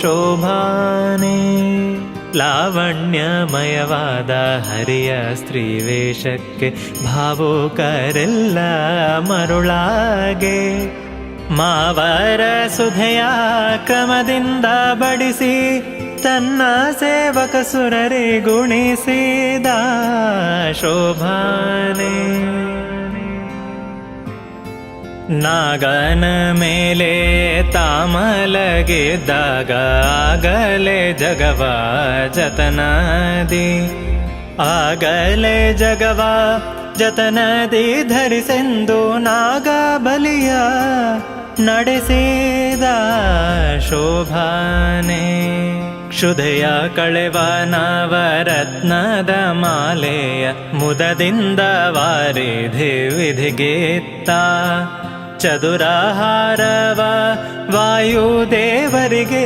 ಶೋಭಾನೆ. ಲಾವಣ್ಯಮಯವಾದ ಹರಿಯ ಸ್ತ್ರೀವೇಷಕ್ಕೆ ಭಾವುಕರೆಲ್ಲ ಮರುಳಾಗೆ. ಮಾವರ ಸುಧೆಯ ಕ್ರಮದಿಂದ ಬಡಿಸಿ ತನ್ನ ಸೇವಕ ಸುರರೆ ಗುಣಿಸಿದ ಶೋಭಾನೆ. ನಾಗನ ಮೇಲೆ ತಾಮಲಗಿದ್ದಾಗ ಆಗಲೇ ಜಗವ ಜತನದಿ. ಆಗಲೇ ಜಗವ ಜತನದಿ ಧರಿಸೆಂದು ನಾಗ ಬಲಿಯ ನಡೆಸಿದ ಶೋಭಾನೆ. ಕ್ಷುಧೆಯ ಕಳೆವ ನವರತ್ನದ ಮಾಲೆಯ ಮುದದಿಂದ ವಾರಿಧಿ ವಿಧಿಗಿತ್ತ. ಚದುರಹಾರವ ವಾಯುದೇವರಿಗೆ